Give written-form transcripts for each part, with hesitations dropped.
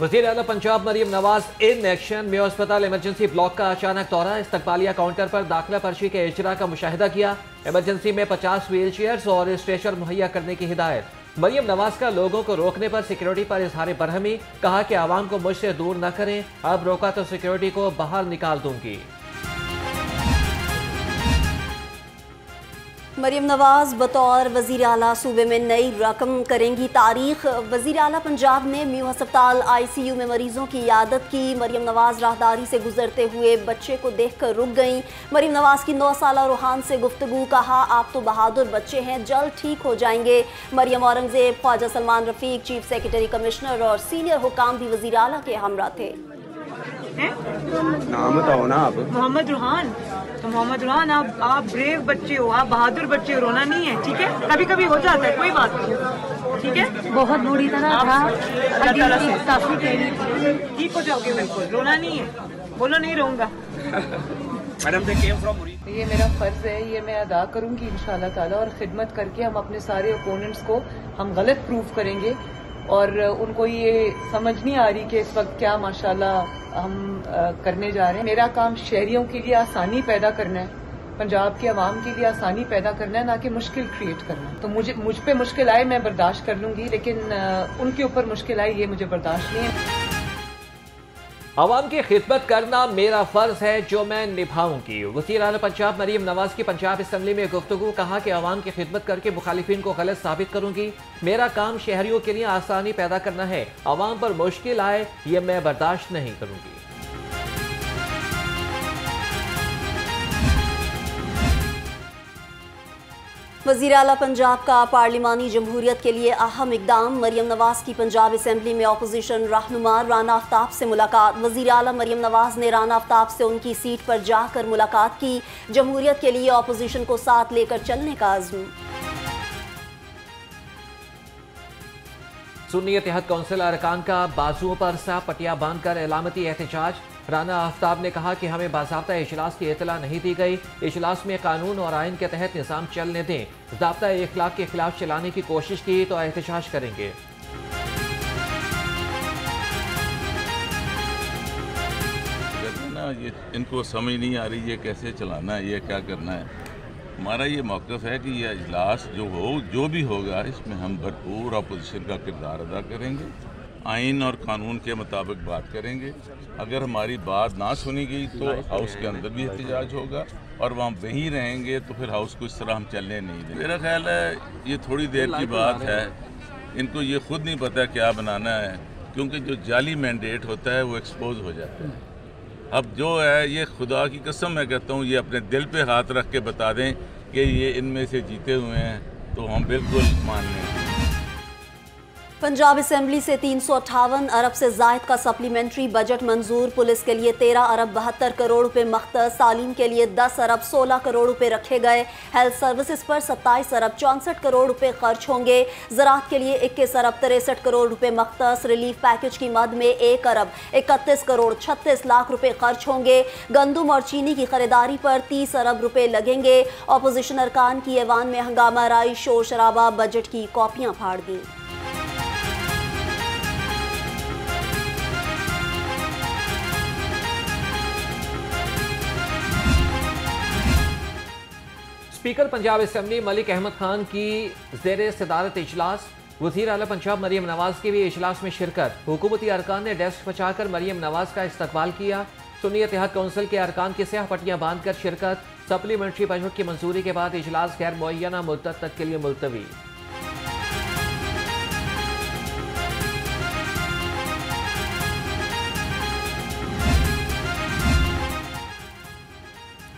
वज़ीर आला Punjab Maryam Nawaz in action में अस्पताल इमरजेंसी ब्लॉक का अचानक दौरा, इस्तकबालिया काउंटर पर दाखिला पर्ची के इजरा का मुशाहिदा किया। इमरजेंसी में 50 व्हील चेयर्स और स्ट्रेचर मुहैया करने की हिदायत। मरियम नवाज का लोगों को रोकने पर सिक्योरिटी पर इजहार बरहमी, कहा कि आवाम को मुझसे दूर न करें, अब रोका तो सिक्योरिटी को बाहर निकाल दूंगी। मरियम नवाज बतौर वज़ीर आला सूबे में नई रकम करेंगी तारीख। वज़ीर आला पंजाब ने म्यू अस्पताल ICU में मरीजों की इयादत की। मरियम नवाज राहदारी से गुजरते हुए बच्चे को देखकर रुक गईं। मरियम नवाज की 9 साला रूहान से गुफ्तगू, कहा आप तो बहादुर बच्चे हैं, जल्द ठीक हो जाएंगे। Maryam Aurangzeb, Khawaja Salman Rafique, chief secretary commissioner और सीनियर हुकाम भी वज़ीर आला के हमरा थे। नाम बताओ ना आप। मोहम्मद रूहान। तो मोहम्मद रूहान, आप ब्रेव बच्चे हो, आप बहादुर बच्चे हो, रोना नहीं है, ठीक है? कभी कभी हो जाता है, कोई बात नहीं, ठीक है? बहुत बुरी तरह था, काफी ठीक हो जाओगे, बिल्कुल रोना नहीं है, बोलो नहीं रहूंगा। ये मेरा फर्ज है, ये मैं अदा करूंगी इंशाल्लाह ताला, और खिदमत करके हम अपने सारे ओपोनेंट्स को हम गलत प्रूफ करेंगे और उनको ये समझ नहीं आ रही कि इस वक्त क्या माशाल्लाह हम करने जा रहे हैं। मेरा काम शहरियों के लिए आसानी पैदा करना है, पंजाब के अवाम के लिए आसानी पैदा करना है, ना कि मुश्किल क्रिएट करना है। तो मुझ पे मुश्किल आए मैं बर्दाश्त कर लूंगी, लेकिन उनके ऊपर मुश्किल आए ये मुझे बर्दाश्त नहीं है। अवाम की खिदमत करना मेरा फर्ज है जो मैं निभाऊंगी। वज़ीर आला पंजाब मरियम नवाज की पंजाब असम्बली में गुफ्तगू, कहा कि अवाम की खिदमत करके मुखालिफिन को गलत साबित करूंगी। मेरा काम शहरियों के लिए आसानी पैदा करना है, अवाम पर मुश्किल आए ये मैं बर्दाश्त नहीं करूंगी। वज़ीर आला पंजाब का पार्लिमानी जमहूरियत के लिए अहम इकदाम। मरियम नवाज की पंजाब असम्बली में अपोजिशन रहनुमा राना आफ्ताब से मुलाकात। वज़ीर आला मरियम नवाज ने राना आफ्ताब से उनकी सीट पर जाकर मुलाकात की। जमहूरियत के लिए अपोजिशन को साथ लेकर चलने का अज़्म। सुन्नी इत्तेहाद कौंसिल अरकान का बाजुओं पर सांप पट्टियां बांधकर एलामती एहतजाज। राना आफ्ताब ने कहा कि हमें बाज़ाब्ता इजलास की इतला नहीं दी गई, इजलास में कानून और आइन के तहत निज़ाम चलने दें, ज़ाब्ता इखलाक के खिलाफ चलाने की कोशिश की तो एहतजाज करेंगे। ये इनको समझ नहीं आ रही, ये कैसे चलाना है, ये क्या करना है। हमारा ये मौक़िफ़ है कि ये इजलास जो भी होगा इसमें हम भरपूर अपोजिशन का किरदार अदा करेंगे, आइन और कानून के मुताबिक बात करेंगे। अगर हमारी बात ना सुनी गई तो हाउस के अंदर भी एहतजाज होगा और वहाँ वहीं रहेंगे, तो फिर हाउस को इस तरह हम चलने नहीं देंगे। मेरा ख्याल है ये थोड़ी देर की बात है, इनको ये खुद नहीं पता क्या बनाना है, क्योंकि जो जाली मैंडेट होता है वो एक्सपोज हो जाता है। अब जो है ये खुदा की कसम मैं कहता हूँ, ये अपने दिल पे हाथ रख के बता दें कि ये इनमें से जीते हुए हैं, तो हम बिल्कुल मान लें। पंजाब असम्बली से 358 अरब से जायद का सप्लीमेंट्री बजट मंजूर। पुलिस के लिए 13 अरब 72 करोड़ रुपए मख्तस, तालीम के लिए 10 अरब 16 करोड़ रुपए रखे गए। हेल्थ सर्विसेज पर 27 अरब 64 करोड़ रुपए खर्च होंगे। ज़राअत के लिए 21 अरब 63 करोड़ रुपए मख्तस। रिलीफ पैकेज की मद में 1 अरब 31 करोड़ 36 लाख रुपए खर्च होंगे। गंदम और चीनी की खरीदारी पर 30 अरब रुपए लगेंगे। अपोजिशन अरकान की ऐवान में हंगामा राई, शोर शराबा, बजट की कॉपियां फाड़ दी। स्पीकर पंजाब असम्बली मलिक अहमद खान की ज़ेरे सदारत इजलास। वज़ीर आला पंजाब मरियम नवाज की भी इजलास में शिरकत। हुकूमती अरकान ने डेस्क बचाकर मरियम नवाज का इस्तकबाल किया। सुन्नी इत्तेहाद कौंसिल के अरकान की स्याह पट्टियां बांधकर शिरकत। सप्लीमेंट्री बजट की मंजूरी के बाद इजलास गैर मुअय्यना मुद्दत तक के लिए मुलतवी।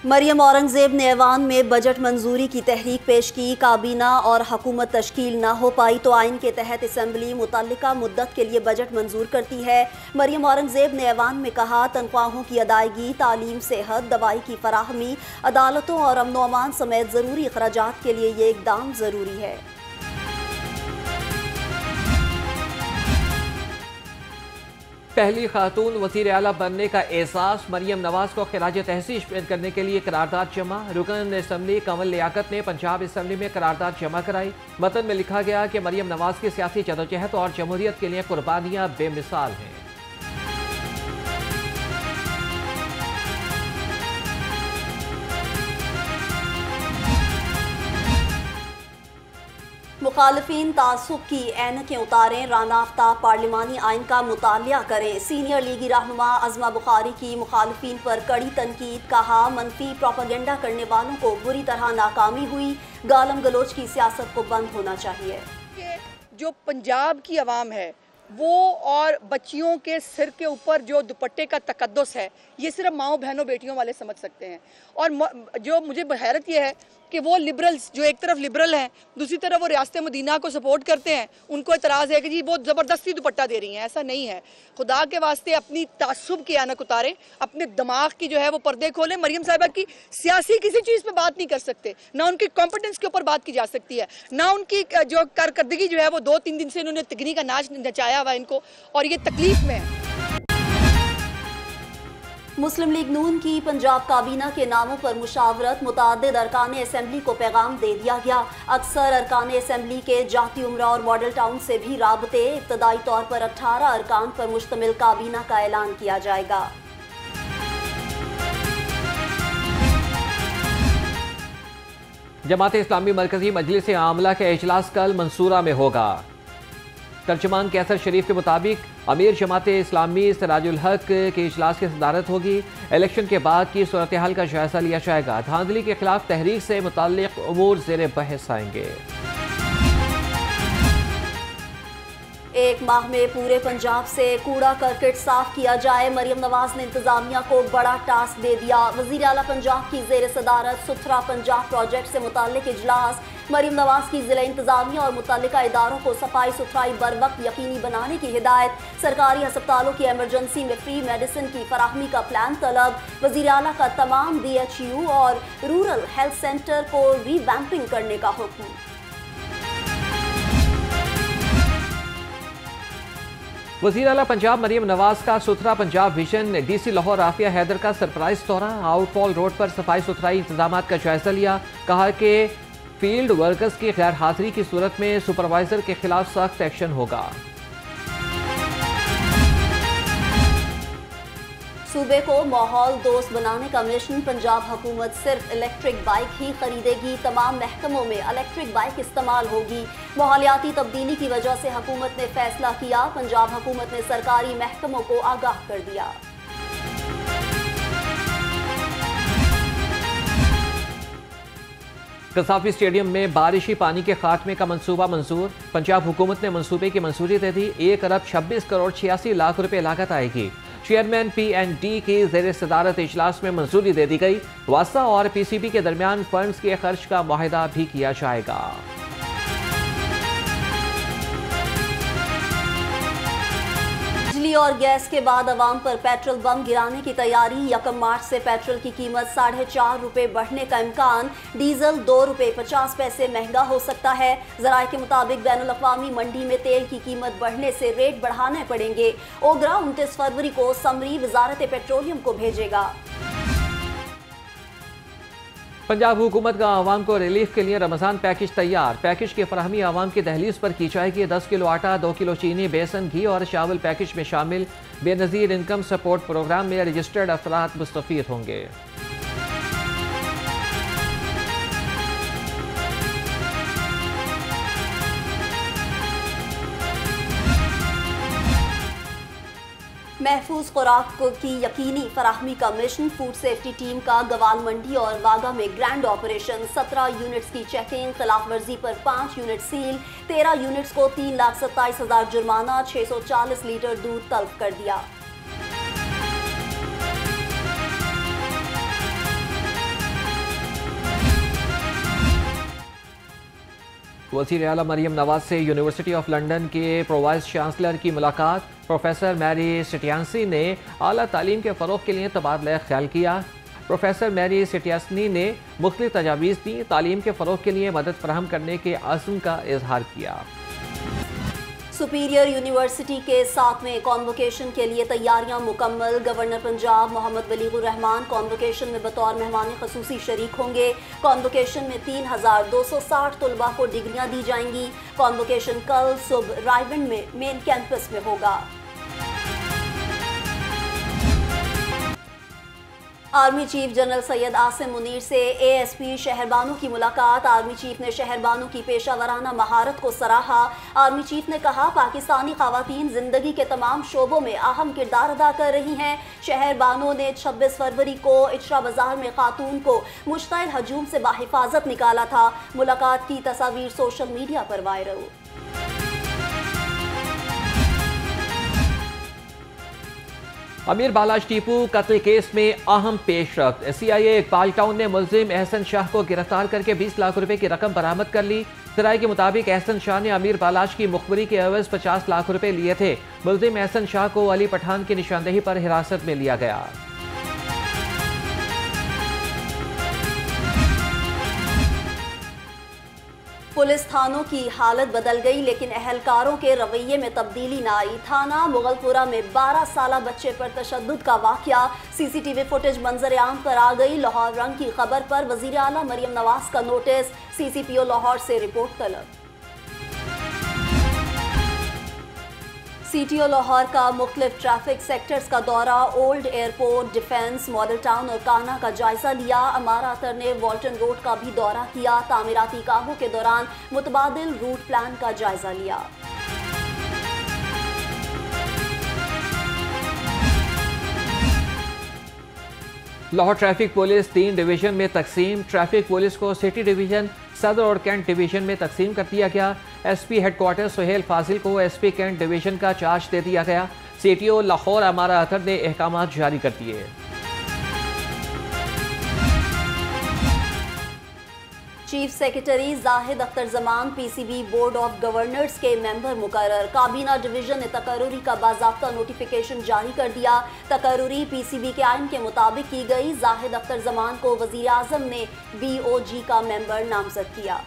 मरियम औरंगजेब ने ऐवान में बजट मंजूरी की तहरीक पेश की। काबीना और हुकूमत तश्कील ना हो पाई तो आइन के तहत असम्बली मुतल्लिका मुद्दत के लिए बजट मंजूर करती है। मरियम औरंगजेब ने ऐवान में कहा, तनख्वाहों की अदायगी, तालीम, सेहत, दवाई की फराहमी, अदालतों और अमन अमान समेत ज़रूरी अखराजात के लिए ये इकदाम ज़रूरी है। पहली खातून वज़ीर आला बनने का एहसास। मरियम नवाज को खिराज तहसीस पेश करने के लिए करारदाद जमा। रुकन असम्बली कंवल लियाकत ने पंजाब असम्बली में करारदाद जमा कराई। मतन में लिखा गया कि मरियम नवाज की सियासी जदोजहद और जमहूरियत के लिए कुर्बानियां बेमिसाल हैं। मुखालिफिन तासुब की ऐनकें उतारें, राना आफ्ताब पार्लिमानी आइन का मुतालिया करें। सीनियर लीगी रहनुमा अज़मा बुखारी की मुखालिफिन पर कड़ी तनकीद, कहा मनफी प्रोपेगेंडा करने वालों को बुरी तरह नाकामी हुई, गालम गलोच की सियासत को बंद होना चाहिए। जो पंजाब की आवाम है वो और बच्चियों के सिर के ऊपर जो दुपट्टे का तकद्दुस है, ये सिर्फ माओ बहनों बेटियों वाले समझ सकते हैं। और जो मुझे हैरत ये है कि वो लिबरल्स जो एक तरफ लिबरल हैं, दूसरी तरफ वो रियासत मदीना को सपोर्ट करते हैं, उनको एतराज़ है कि जी वो ज़बरदस्ती दुपट्टा दे रही हैं। ऐसा नहीं है। खुदा के वास्ते अपनी तासुब की ऐनक उतारें, अपने दिमाग की जो है वो पर्दे खोलें। मरियम साहिबा की सियासी किसी चीज़ पे बात नहीं कर सकते, ना उनकी कॉम्पिटेंस के ऊपर बात की जा सकती है, ना उनकी जो कारकर्दगी जो है वो 2-3 दिन से उन्होंने तकनी का नाच नचाया हुआ इनको, और ये तकलीफ में है। मुस्लिम लीग नून की पंजाब काबीना के नामों पर मुशावरत, मुताद्दिद अरकान असम्बली को पैगाम दे दिया गया। अक्सर अरकान असम्बली के जाती उमरा और मॉडल टाउन से भी राबते, इब्तदाई तौर पर 18 अरकान पर मुश्तमिल काबीना का ऐलान किया जाएगा। जमात इस्लामी मरकजी मजलिस आमला का इजलास कल मंसूरा में होगा। तर्जुमान कैसर शरीफ के मुताबिक अमीर जमात इस्लामी सिराजुल हक के इजलास की सदारत होगी। इलेक्शन के बाद की सूरत हाल का जायजा लिया जाएगा। धांधली के खिलाफ तहरीक से मुताल्लिक उमूर ज़ेर बहस आएंगे। एक माह में पूरे पंजाब से कूड़ा करकट साफ किया जाए, मरियम नवाज ने इंतजामिया को बड़ा टास्क दे दिया। वजीर आला पंजाब की जेर सदारत सुथरा पंजाब प्रोजेक्ट से मुताल्लिक इजलास। मरियम नवाज की जिला इंतजामिया और मुतल्लिका इदारों को सफाई सुथराई बर वक्त यकीनी बनाने की हिदायत। सरकारी अस्पतालों की एमरजेंसी में फ्री मेडिसिन की फराहमी का प्लान तलब। वजीर आला का तमाम DHU और रूरल हेल्थ सेंटर को रीवैम्पिंग करने का हुक्म। वज़ीर आला पंजाब मरियम नवाज का सुथरा पंजाब विजन DC लाहौर आफिया हैदर का सरप्राइज दौरा। आउटफॉल रोड पर सफाई सुथराई इंतजाम का जायजा लिया। कहा कि फील्ड वर्कर्स की गैर हाजिरी की सूरत में सुपरवाइजर के खिलाफ सख्त एक्शन होगा। सूबे को माहौल दोस्त बनाने का मिशन। पंजाब हुकूमत सिर्फ इलेक्ट्रिक बाइक ही खरीदेगी। तमाम महकमों में इलेक्ट्रिक बाइक इस्तेमाल होगी। माहौलियाती तब्दीली की वजह से हुकूमत ने फैसला किया। पंजाब हुकूमत ने सरकारी महकमों को आगाह कर दिया। कसाफी स्टेडियम में बारिशी पानी के खात्मे का मंसूबा मंजूर। पंजाब हुकूमत ने मंसूबे की मंजूरी दे दी। 1 अरब 26 करोड़ 86 लाख रुपए लागत आएगी। चेयरमैन PND की ज़ेर सदारत इजलास में मंजूरी दे दी गई। वासा और PCB के दरमियान फंड्स के खर्च का मुआहिदा भी किया जाएगा। बिजली और गैस के बाद अवाम पर पेट्रोल बम गिराने की तैयारी। 1 मार्च से पेट्रोल की कीमत 4.5 रुपए बढ़ने का इम्कान। डीजल 2 रुपए 50 पैसे महंगा हो सकता है। ज़राए के मुताबिक बैनुल-अक़वामी मंडी में तेल की कीमत बढ़ने से रेट बढ़ाने पड़ेंगे। ओगरा 29 फरवरी को समरी वजारत पेट्रोलियम को भेजेगा। पंजाब हुकूमत का आवाम को रिलीफ के लिए रमज़ान पैकेज तैयार। पैकेज की फराहमी आवाम की दहलीज पर की जाएगी। 10 किलो आटा, 2 किलो चीनी, बेसन, घी और चावल पैकेज में शामिल। बेनज़ीर इनकम सपोर्ट प्रोग्राम में रजिस्टर्ड अफराद मुस्तफ़ीद होंगे। महफूज खुराक की यकीनी फराहमी का मिशन। फूड सेफ्टी टीम का गवाल मंडी और वागा में ग्रैंड ऑपरेशन। 17 यूनिट्स की चेकिंग, खिलाफ वर्जी पर 5 यूनिट सील। 13 यूनिट्स को 3,27,000 जुर्माना। 640 लीटर दूध तलब कर दिया। वज़ीर आला मरियम नवाज से यूनिवर्सिटी ऑफ लंदन के प्रो वाइस चांसलर की मुलाकात। प्रोफेसर मैरी सिटियासी ने आला तालीम के फ़रोग़ के लिए तबादला ख्याल किया। प्रोफेसर मैरी सिटियासी ने मुख्तलिफ तजावीज़ दी। तालीम के फ़रोग़ के लिए मदद फराहम करने के अज़्म का इजहार किया। सुपीरियर यूनिवर्सिटी के 7वें कॉन्वोकेशन के लिए तैयारियां मुकम्मल। गवर्नर पंजाब मोहम्मद वलीगुर रहमान कॉन्वोकेशन में बतौर मेहमान ख़ुसूसी शरीक होंगे। कॉन्वोकेशन में 3,260 तलबा को डिग्रियां दी जाएंगी। कॉन्वोकेशन कल सुबह रायबंड में मेन कैंपस में होगा। Army chief general Syed Asim Munir से एएसपी शहरबानो की मुलाकात। आर्मी चीफ ने शहरबानो की पेशावराना महारत को सराहा। आर्मी चीफ ने कहा, पाकिस्तानी खवातीन जिंदगी के तमाम शोबों में अहम किरदार अदा कर रही हैं। शहरबानो ने 26 फरवरी को इचरा बाजार में खातून को मुश्तइल हजूम से बाहिफाजत निकाला था। मुलाकात की तस्वीर सोशल मीडिया पर वायरल। अमीर बालाश टीपू कत्ल केस में अहम पेशरफ्त। सीआईए इकबाल टाउन ने मुलजिम एहसन शाह को गिरफ्तार करके 20 लाख रुपए की रकम बरामद कर ली। सराय के मुताबिक एहसन शाह ने अमीर बालाश की मुखबरी के एवज 50 लाख रुपए लिए थे। मुलजिम एहसन शाह को अली पठान की निशानदेही पर हिरासत में लिया गया। पुलिस थानों की हालत बदल गई, लेकिन अहलकारों के रवैये में तब्दीली न आई। थाना मुगलपुरा में 12 साला बच्चे पर तशद्दुद का वाकया। सीसीटीवी फुटेज मंजर आम पर आ गई। लाहौर रंग की खबर पर वजीर आला मरियम नवाज का नोटिस। सीसीपीओ लाहौर से रिपोर्ट तलब। सीटीओ लाहौर का मुख्तलिफ ट्रैफिक सेक्टर्स का दौरा, old airport, defence, model town और काना का जायजा लिया। अमारा अतर ने वॉल्टन रोड का भी दौरा किया। तामीराती कामों के दौरान मुतबादिल रूट प्लान का जायजा लिया। लाहौर ट्रैफिक पुलिस 3 डिवीजन में तकसीम। ट्रैफिक पुलिस को सिटी डिवीजन, सदर और कैंट डिवीजन में तकसीम कर दिया गया। एसपी हेडक्वार्टर सुहेल फाजिल को एसपी कैंट डिवीजन का चार्ज दे दिया गया। सीटीओ लाहौर अमारा अतर ने अहकाम जारी कर दिए। Chief secretary Zahid Akhtar Zaman PCB board of governors के मेंबर मुकर्रर। काबीना डिवीजन ने तकर्रुरी का बाज़ाब्ता नोटिफिकेशन जारी कर दिया। तकर्रुरी पीसीबी के आइन के मुताबिक की गई। जाहिद अख्तर जमान को वज़ीर आज़म ने बीओजी का मेंबर नामजद किया।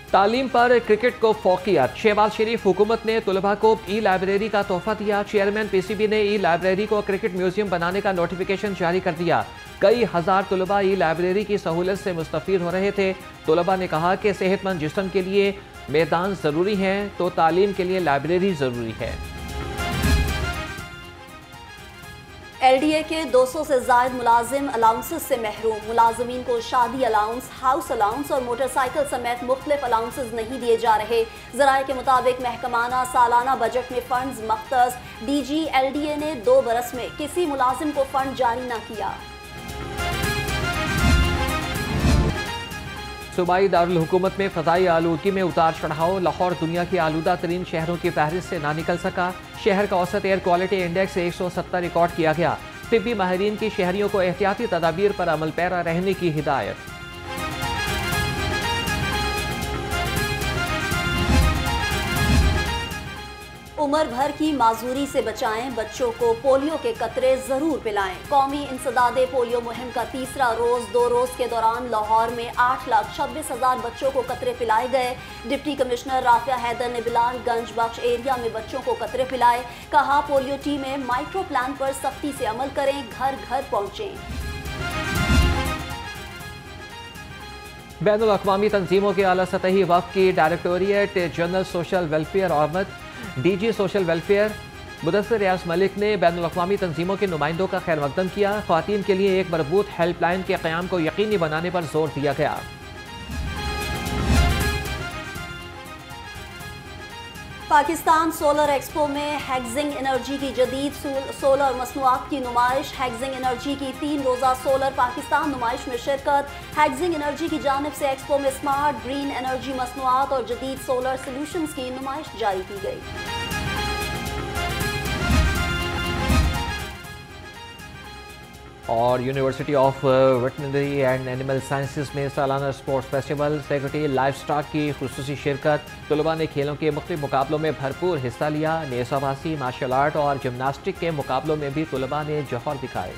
तालीम पर क्रिकेट को फोकियत। शहबाज शरीफ हुकूमत ने तुलबा को ई लाइब्रेरी का तोहफा दिया। चेयरमैन पीसीबी ने ई लाइब्रेरी को क्रिकेट म्यूजियम बनाने का नोटिफिकेशन जारी कर दिया। कई हजार तुलबा ई लाइब्रेरी की सहूलत से मुस्तफीद हो रहे थे। तुलबा ने कहा कि सेहतमंद जिस्म के लिए मैदान ज़रूरी है तो तालीम के लिए लाइब्रेरी ज़रूरी है। एलडीए के 200 से ज़ायद मुलाजिम अलाउंसेस से महरूम। मुलाजमीन को शादी अलाउंस, हाउस अलाउंस और मोटरसाइकिल समेत मुख्तलिफ अलाउंसेस नहीं दिए जा रहे। ज़राए के मुताबिक महकमाना सालाना बजट में फंड्स मख्तस। डीजी एलडीए ने 2 बरस में किसी मुलाजिम को फंड जारी न किया। सूबाई दारुल हुकूमत में फ़ज़ाई आलूदगी में उतार चढ़ाव। लाहौर दुनिया की आलूदा तरीन शहरों की फहरिस्त से ना निकल सका। शहर का औसत एयर क्वालिटी इंडेक्स 170 रिकॉर्ड किया गया। तिब्बी माहिरीन की शहरियों को एहतियाती तदाबीर पर अमल पैरा रहने की हिदायत। उम्र भर की माजूरी से बचाएं, बच्चों को पोलियो के कतरे जरूर पिलाएं। कौमी इंसदादे पोलियो मुहिम का तीसरा रोज 2 रोज के दौरान लाहौर में 8,26,000 बच्चों को कतरे पिलाए गए। डिप्टी कमिश्नर राफिया हैदर ने बिलालगंज बख्श एरिया में बच्चों को कतरे पिलाए। कहा, पोलियो टीमें माइक्रो प्लान पर सख्ती से अमल करें, घर घर पहुंचें। बैनुल अक़वामी तंजीमों के आला सतही वफ़द की डायरेक्टोरिएट जनरल सोशल वेलफेयर आमद। डीजी सोशल वेलफेयर मुदस्सिर रियाज मलिक ने बैनुल अक़वामी तंजीमों के नुमाइंदों का खैर मकदम किया। ख़वातीन के लिए एक मरबूत हेल्पलाइन के क़याम को यकीनी बनाने पर जोर दिया गया। पाकिस्तान सोलर एक्सपो में हैग्जिंग एनर्जी की जदीद सोलर मसनूआत की नुमाइश। हैग्जिंग एनर्जी की 3 रोज़ा सोलर पाकिस्तान नुमाइश में शिरकत। हैग्जिंग एनर्जी की जानिब से एक्सपो में स्मार्ट ग्रीन एनर्जी मसनूआत और जदीद सोलर सोल्यूशंस की नुमाइश जारी की गई। और university of veterinary and animal sciences में सालाना sports festival, secretary life stock की खुसूसी शिरकत। तुलबा ने खेलों के मुख्तलिफ मुकाबलों में भरपूर हिस्सा लिया। नेज़ाबाजी, मार्शल आर्ट और जिमनास्टिक के मुकाबलों में भी तुलबा ने जौहर दिखाए।